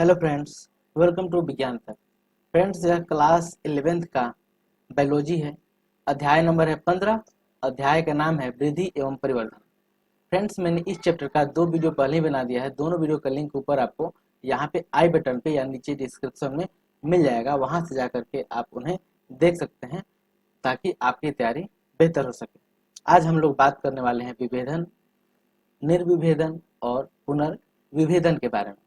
Hello friends, welcome to विज्ञान तक। Friends, यह क्लास 11th का बायोलॉजी है। अध्याय नंबर है 15। अध्याय का नाम है वृद्धि एवं परिवर्धन। फ्रेंड्स, मैंने इस चैप्टर का 2 वीडियो पहले ही बना दिया है। दोनों वीडियो का लिंक ऊपर आपको यहाँ पे आई बटन पे या नीचे डिस्क्रिप्शन में मिल जाएगा। वहां से जाकर के आप उन्हें देख सकते हैं ताकि आपकी तैयारी बेहतर हो सके। आज हम लोग बात करने वाले हैं विभेदन, निर्विभेदन और पुनर्विभेदन के बारे में।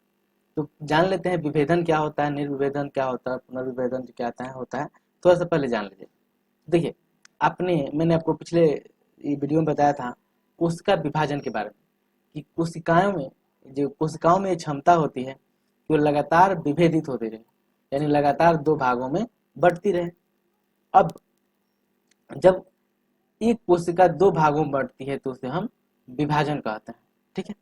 तो जान लेते हैं विभेदन क्या होता है, निर्विभेदन क्या होता है, पुनर्विभेदन क्या होता है। थोड़ा सा पहले जान लीजिए। देखिए, मैंने आपको पिछले वीडियो में बताया था कोशिका विभाजन के बारे में कि कोशिकाओं में क्षमता होती है कि वो लगातार विभेदित होती रहे, यानी लगातार 2 भागों में बढ़ती रहे। अब जब एक कोशिका 2 भागों में बढ़ती है तो उसे हम विभाजन कहते हैं। ठीक है,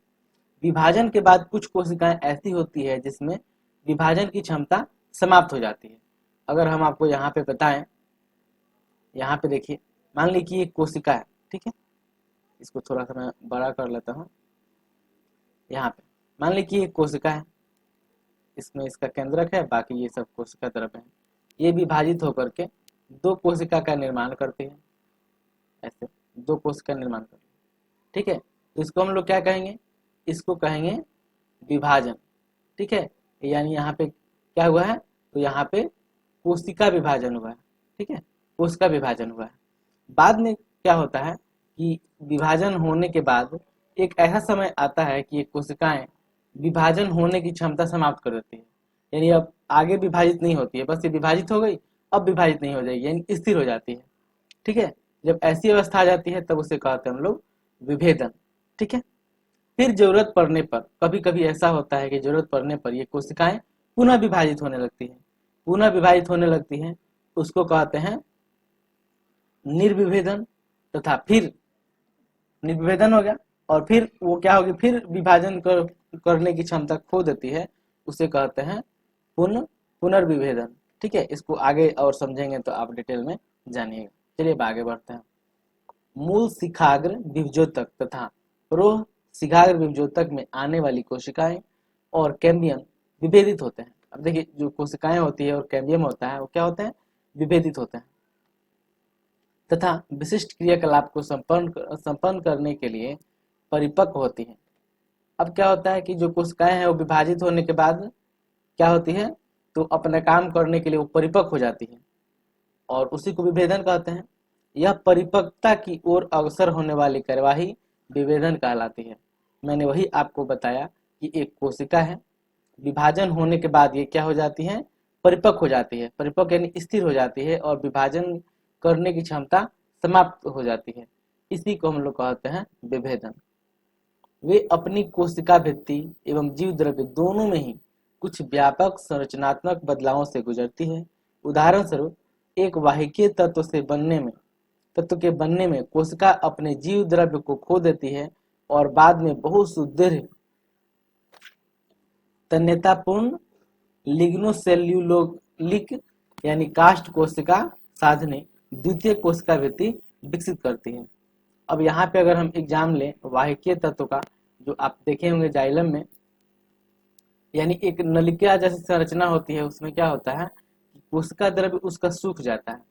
विभाजन के बाद कुछ कोशिकाएं ऐसी होती है जिसमें विभाजन की क्षमता समाप्त हो जाती है। अगर हम आपको यहाँ पे बताएं, यहाँ पे देखिए, मान ली कि एक कोशिका है। ठीक है, इसको थोड़ा सा मैं बड़ा कर लेता हूँ। यहाँ पे मान ली कि एक कोशिका है, इसमें इसका केंद्रक है, बाकी ये सब कोशिका द्रव्य है। ये विभाजित होकर के 2 कोशिका का निर्माण करते हैं। ऐसे 2 कोशिका निर्माण करते हैं। ठीक है, तो इसको हम लोग क्या कहेंगे? इसको कहेंगे विभाजन। ठीक है, यानी यहाँ पे क्या हुआ है? तो यहाँ पे कोशिका विभाजन हुआ है। ठीक है, कोशिका विभाजन हुआ है। बाद में क्या होता है कि विभाजन होने के बाद एक ऐसा समय आता है कि ये कोशिकाएं विभाजन होने की क्षमता समाप्त कर देती है, यानी अब आगे विभाजित नहीं होती है, बस ये विभाजित हो गई, अब विभाजित नहीं हो जाएगी, यानी स्थिर हो जाती है। ठीक है, जब ऐसी अवस्था आ जाती है तब उसे कहते हैं हम लोग विभेदन। ठीक है, फिर जरूरत पड़ने पर, कभी कभी ऐसा होता है कि जरूरत पड़ने पर ये कोशिकाएं पुनः विभाजित होने लगती हैं। पुनः विभाजित होने लगती हैं, उसको कहते हैं निर्विभेदन। तथा फिर निर्विभेदन हो गया और फिर वो क्या होगी, फिर विभाजन करने की क्षमता खो देती है, उसे कहते हैं पुनर्विभेदन। ठीक है, इसको आगे और समझेंगे तो आप डिटेल में जानिएगा। चलिए अब आगे बढ़ते हैं। मूल शिखाग्र विभजोतक तथा रोह शिखाग्र विभजोतक में आने वाली कोशिकाएं और कैम्बियम विभेदित होते हैं। अब देखिए, जो कोशिकाएं होती है और कैम्बियम होता है वो क्या होते हैं? विभेदित होते हैं तथा विशिष्ट क्रियाकलाप को संपन्न करने के लिए परिपक्व होती हैं। अब क्या होता है कि जो कोशिकाएं हैं वो विभाजित होने के बाद क्या होती है, तो अपना काम करने के लिए वो परिपक्व हो जाती है और उसी को विभेदन कहते हैं। यह परिपक्वता की ओर अग्रसर होने वाली कार्यवाही विभेदन कहलाती है। मैंने वही आपको बताया कि एक कोशिका है, विभाजन होने के बाद ये क्या हो जाती है? परिपक्व हो जाती है। परिपक्व यानी स्थिर हो जाती है और विभाजन करने की क्षमता समाप्त हो जाती है। इसी को हम लोग कहते हैं विभेदन। वे अपनी कोशिका भित्ति एवं जीव द्रव्य दोनों में ही कुछ व्यापक संरचनात्मक बदलावों से गुजरती है। उदाहरण स्वरूप, एक वाहिकीय तत्व के बनने में कोशिका अपने जीव द्रव्य को खो देती है और बाद में बहुत सुदृढ़ तन्यतापूर्ण लिग्नोसेल्यूलोलिक यानी काष्ठ कोशिका साधने द्वितीय कोशिका भित्ति विकसित करती है। अब यहाँ पे अगर हम एग्जाम लें वाहिकीय तत्व का, जो आप देखे होंगे जाइलम में, यानी एक नलिका जैसी संरचना होती है, उसमें क्या होता है कि कोशिका द्रव्य उसका सूख जाता है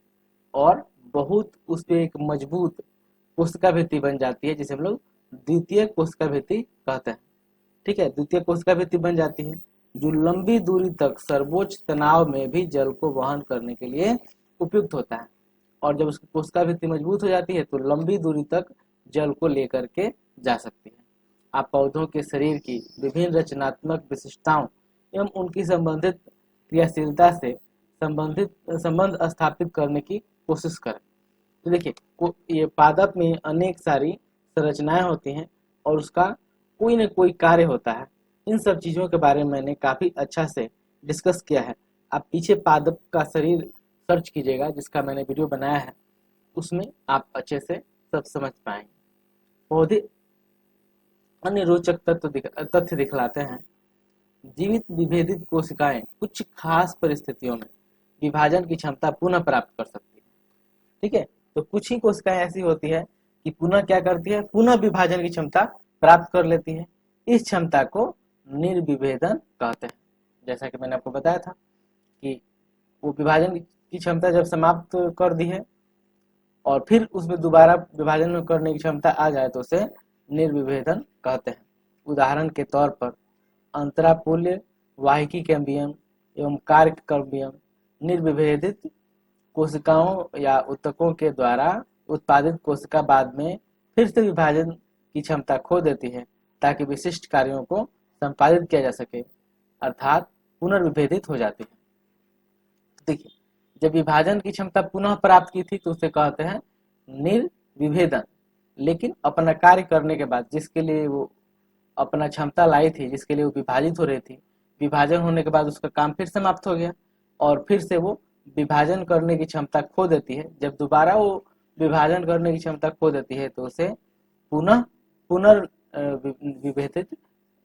और बहुत उस पर एक मजबूत कोशिका भित्ति बन जाती है, जिसे हम लोग द्वितीय कोशिका भित्ति कहते हैं। ठीक है, द्वितीय कोशिका भित्ति बन जाती है जो लंबी दूरी तक सर्वोच्च तनाव में भी जल को वहन करने के लिए उपयुक्त होता है। और जब उसकी कोशिका भित्ति मजबूत हो जाती है तो लंबी दूरी तक जल को लेकर के जा सकती है। आप पौधों के शरीर की विभिन्न रचनात्मक विशिष्टताओं एवं उनकी संबंधित क्रियाशीलता से संबंध स्थापित करने की कोशिश करें। तो देखिए, ये पादप में अनेक सारी संरचनाएं होती हैं और उसका कोई न कोई कार्य होता है। इन सब चीजों के बारे में मैंने काफी अच्छा से डिस्कस किया है। आप पीछे पादप का शरीर सर्च कीजिएगा, जिसका मैंने वीडियो बनाया है, उसमें आप अच्छे से सब समझ पाएंगे। पौधे अन्य रोचक तथ्य दिखलाते हैं। जीवित विभेदित कोशिकाएं कुछ खास परिस्थितियों में विभाजन की क्षमता पुनः प्राप्त कर सकती है। ठीक है, तो कुछ ही कोशिकाएं ऐसी होती है कि पुनः क्या करती है? पुनः विभाजन की क्षमता प्राप्त कर लेती है। इस क्षमता को निर्विभेदन कहते हैं। जैसा कि मैंने आपको बताया था कि वो विभाजन की क्षमता जब समाप्त कर दी है और फिर उसमें दोबारा विभाजन करने की क्षमता आ जाए तो उसे निर्विभेदन कहते हैं। उदाहरण के तौर पर अंतरापूल्य वाहिकी कैम्बियम एवं कार्क कैम्बियम निर्विभेदित कोशिकाओं या ऊतकों के द्वारा उत्पादित कोशिका बाद में फिर से विभाजन की क्षमता खो देती है ताकि विशिष्ट कार्यों को संपादित किया जा सके, अर्थात पुनर्विभेदित हो जाती है। देखिए, जब विभाजन की क्षमता पुनः प्राप्त की थी तो उसे कहते हैं निर्विभेदन, लेकिन अपना कार्य करने के बाद जिसके लिए वो अपना क्षमता लाई थी, जिसके लिए वो विभाजित हो रही थी, विभाजन होने के बाद उसका काम फिर समाप्त हो गया और फिर से वो विभाजन करने की क्षमता खो देती है। जब दोबारा वो विभाजन करने की क्षमता खो देती है तो उसे पुनः पुनर्विभेदित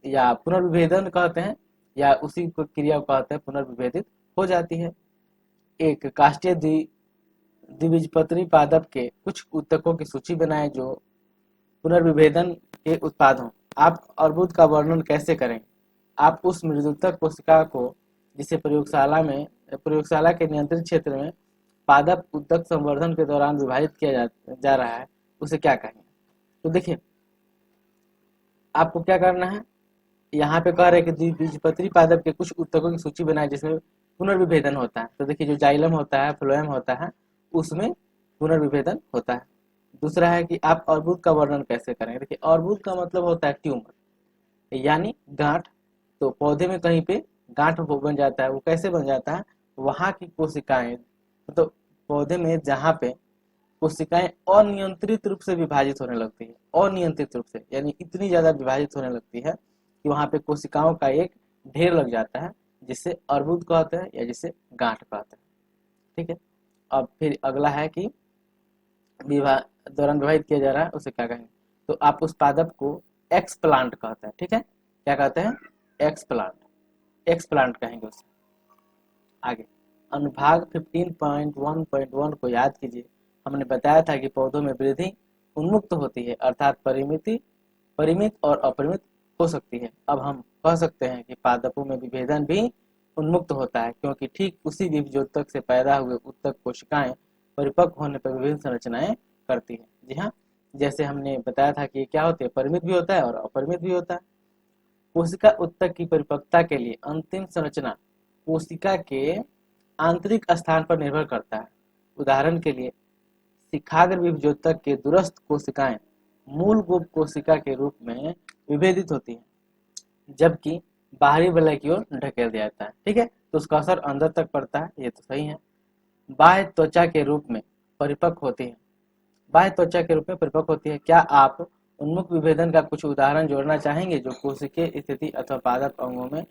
या पुनर्विभेदन कहते हैं, या उसी क्रिया को कहते हैं पुनर्विभेदित हो जाती है। एक काष्ठीय द्विबीजपत्री पादप के कुछ ऊतकों की सूची बनाएं जो पुनर्विभेदन के उत्पाद हों। आप अर्बुद का वर्णन कैसे करें? आप उस मृदुतक कोशिका को जिसे प्रयोगशाला के नियंत्रित क्षेत्र में पादप ऊतक संवर्धन के दौरान विभाजित किया जा रहा है, उसे क्या कहेंगे? तो देखिए, आपको क्या करना है, यहाँ पे कह रहे हैं कि द्विबीजपत्री पादप के कुछ ऊतकों की सूची बनाए जिसमें पुनर्विभेदन होता है। तो देखिए, जो जाइलम होता है, फ्लोएम होता है, उसमें पुनर्विभेदन होता है। दूसरा है कि आप अर्बुद का वर्णन कैसे करेंगे? देखिए, अर्बुद का मतलब होता है ट्यूमर यानी गांठ। तो पौधे में कहीं पे गांठ बन जाता है, वो कैसे बन जाता है? वहां की कोशिकाएं, तो पौधे में जहाँ पे कोशिकाएं अनियंत्रित रूप से विभाजित होने लगती है, अनियंत्रित रूप से यानी इतनी ज्यादा विभाजित होने लगती है कि वहां पे कोशिकाओं का एक ढेर लग जाता है, जिससे अर्बुद कहते हैं या जिसे गांठ कहते हैं। ठीक है, अब फिर अगला है कि दौरान विभाजित किया जा रहा है, उसे क्या कहेंगे? तो आप उस पादप को एक्सप्लांट कहते हैं। ठीक है, क्या कहते हैं? एक्सप्लांट, एक्सप्लांट कहेंगे उसे। आगे अनुभाग 15.1.1 को याद कीजिए। हमने बताया था कि पौधों में वृद्धि उन्मुक्त होती है, अर्थात परिमित और अपरिमित हो सकती है। अब हम कह सकते हैं कि पादपों में विभेदन भी उन्मुक्त होता है, क्योंकि ठीक उसी बीजोत्तक से पैदा हुए उत्तक कोशिकाएं परिपक्व होने पर विभिन्न संरचनाएं करती है। जी हाँ, जैसे हमने बताया था कि क्या होते हैं, परिमित भी होता है और अपरिमित भी होता है। कोशिका उत्तक की परिपक्वता के लिए अंतिम संरचना कोशिका के आंतरिक स्थान पर निर्भर करता है। उदाहरण के लिए शिखाग्र बीजोत्तक के दूरस्थ कोशिकाएं मूल गोप कोशिका के रूप में विभेदित होती हैं, जबकि बाहरी वलय की ओर ढकेल दिया जाता है। ठीक है, तो उसका असर अंदर तक पड़ता है, ये तो सही है। बाह्य त्वचा के रूप में परिपक्व होती है, बाह्य त्वचा के रूप में परिपक्व होती है। क्या आप उन्मुख विभेदन का कुछ उदाहरण जोड़ना चाहेंगे जो कोशिकीय स्थिति अथवा पादप अंगों में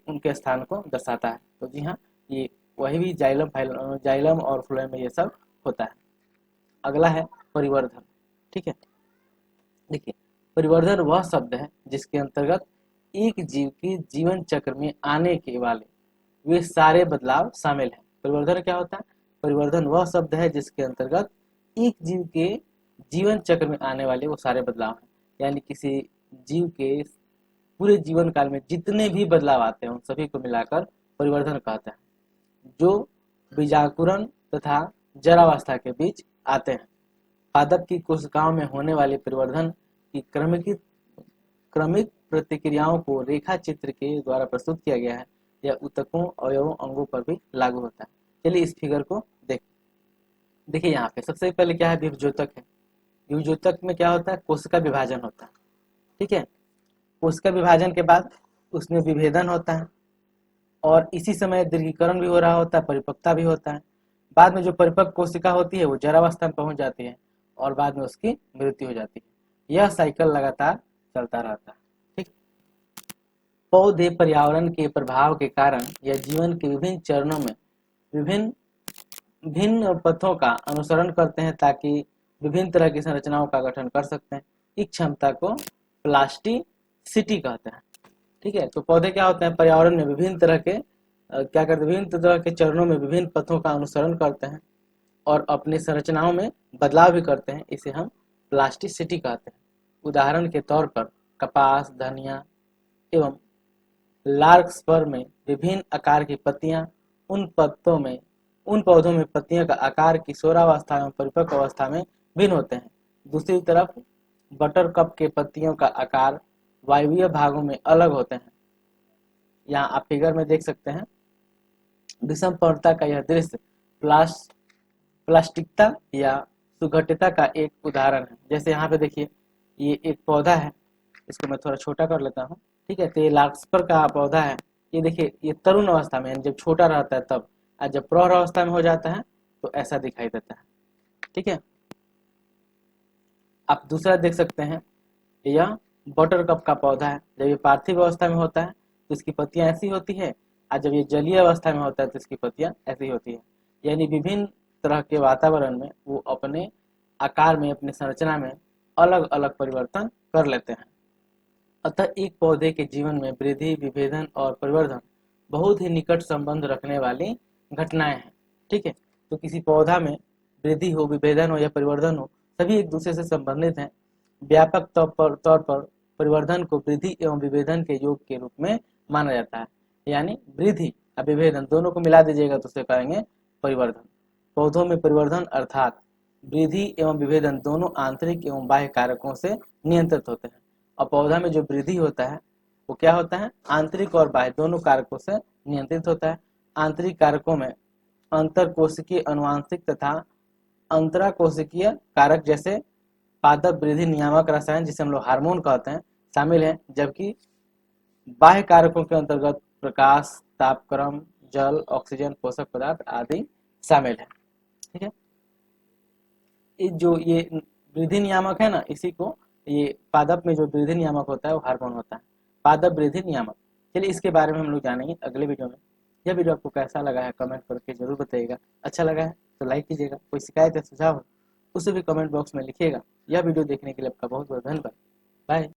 उनके स्थान को दर्शाता है? तो जी हाँ, ये वही भी जाइलम और फ्लोएम में ये सब होता है। अगला है परिवर्धन। ठीक है, देखिए, परिवर्धन वह शब्द है जिसके अंतर्गत एक जीव के जीवन चक्र में आने के वाले वे सारे बदलाव शामिल हैं। परिवर्धन क्या होता है? परिवर्धन वह शब्द है जिसके अंतर्गत एक जीव के जीवन चक्र में आने वाले वो सारे बदलाव हैं, यानी किसी जीव के पूरे जीवन काल में जितने भी बदलाव आते हैं उन सभी को मिलाकर परिवर्धन कहते हैं, जो बीजांकुरण तथा जरावस्था के बीच आते हैं। पादप की कोशिकाओं में होने वाले परिवर्धन की क्रमिक प्रतिक्रियाओं को रेखा चित्र के द्वारा प्रस्तुत किया गया है। यह ऊतकों, अवयवों, अंगों पर भी लागू होता है। चलिए इस फिगर को देखिए। यहाँ पे सबसे पहले क्या है? विभजोतक है। विभजोतक में क्या होता है? कोशिका विभाजन होता है। ठीक है, कोशिका विभाजन के बाद उसमें विभेदन होता है और इसी समय दीर्घीकरण भी हो रहा होता है, परिपक्वता भी होता है। बाद में जो परिपक्व कोशिका होती है वो जरावस्था में पहुंच जाती है और बाद में उसकी मृत्यु हो जाती है। यह साइकिल लगातार चलता रहता है। ठीक, पौधे पर्यावरण के प्रभाव के कारण या जीवन के विभिन्न चरणों में भिन्न पथों का अनुसरण करते हैं ताकि विभिन्न तरह की संरचनाओं का गठन कर सकते हैं। इस क्षमता को प्लास्टिसिटी कहते हैं। ठीक है, तो पौधे क्या होते हैं? पर्यावरण में विभिन्न तरह के विभिन्न तरह के चरणों में विभिन्न पथों का अनुसरण करते हैं और अपनी संरचनाओं में बदलाव भी करते हैं। इसे हम प्लास्टिसिटी कहते हैं। उदाहरण के तौर पर कपास, धनिया एवं लार्कस्पर में विभिन्न आकार की पत्तियां, उन पौधों में पत्तियों का आकार किशोरावस्था एवं परिपक्व अवस्था में भिन्न होते हैं। दूसरी तरफ बटरकप के पत्तियों का आकार वायवीय भागों में अलग होते हैं। यहाँ आप फिगर में देख सकते हैं। विषम पर्णता का यह दृश्य प्लास्टिकता या सुघट्यता का एक उदाहरण है। जैसे यहाँ पे देखिए, ये एक पौधा है, इसको मैं थोड़ा छोटा कर लेता हूँ। ठीक है, तो ये लार्कस्पर का पौधा है। ये देखिए, ये तरुण अवस्था में, जब छोटा रहता है तब, और जब प्रौढ़ अवस्था में हो जाता है तो ऐसा दिखाई देता है। ठीक है, आप दूसरा देख सकते हैं, यह बटरकप का पौधा है। जब ये पार्थिव अवस्था में होता है तो इसकी पत्तियां ऐसी होती है, और जब ये जलीय अवस्था में होता है तो इसकी पत्तियां ऐसी होती है। यानी विभिन्न तरह के वातावरण में वो अपने आकार में, अपने संरचना में अलग अलग परिवर्तन कर लेते हैं। अतः एक पौधे के जीवन में वृद्धि, विभेदन और परिवर्धन बहुत ही निकट संबंध रखने वाली घटनाएं हैं। ठीक है, तो किसी पौधा में वृद्धि हो, विभेदन हो या परिवर्धन हो, सभी एक दूसरे से संबंधित हैं। व्यापक तौर पर परिवर्धन को वृद्धि एवं विभेदन के योग के रूप में माना जाता है। यानी वृद्धि और विभेदन दोनों को मिला दीजिएगा तो उसे कहेंगे परिवर्धन। पौधों में परिवर्धन अर्थात वृद्धि एवं विभेदन दोनों आंतरिक एवं बाह्य कारकों से नियंत्रित होते हैं। और पौधा में जो वृद्धि होता है वो क्या होता है, आंतरिक और बाह्य दोनों कारकों से नियंत्रित होता है। आंतरिक कारकों में अंतरकोशिकीय अनुवांशिक तथा अंतराकोशिकीय कारक जैसे पादप वृद्धि नियामक रसायन, जिसे हम लोग हार्मोन कहते हैं, शामिल हैं। जबकि बाह्य कारकों के अंतर्गत प्रकाश, तापक्रम, जल, ऑक्सीजन, पोषक पदार्थ आदि शामिल है। ठीक है, ये वृद्धि नियामक है ना, इसी को ये पादप में जो वृद्धि नियामक होता है वो हार्मोन होता है, पादप वृद्धि नियामक। चलिए इसके बारे में हम लोग जानेंगे अगले वीडियो में। यह वीडियो आपको कैसा लगा है कमेंट करके जरूर बताइएगा। अच्छा लगा है तो लाइक कीजिएगा। कोई शिकायत या सुझाव हो उसे भी कमेंट बॉक्स में लिखिएगा। यह वीडियो देखने के लिए आपका बहुत बहुत धन्यवाद। बाय।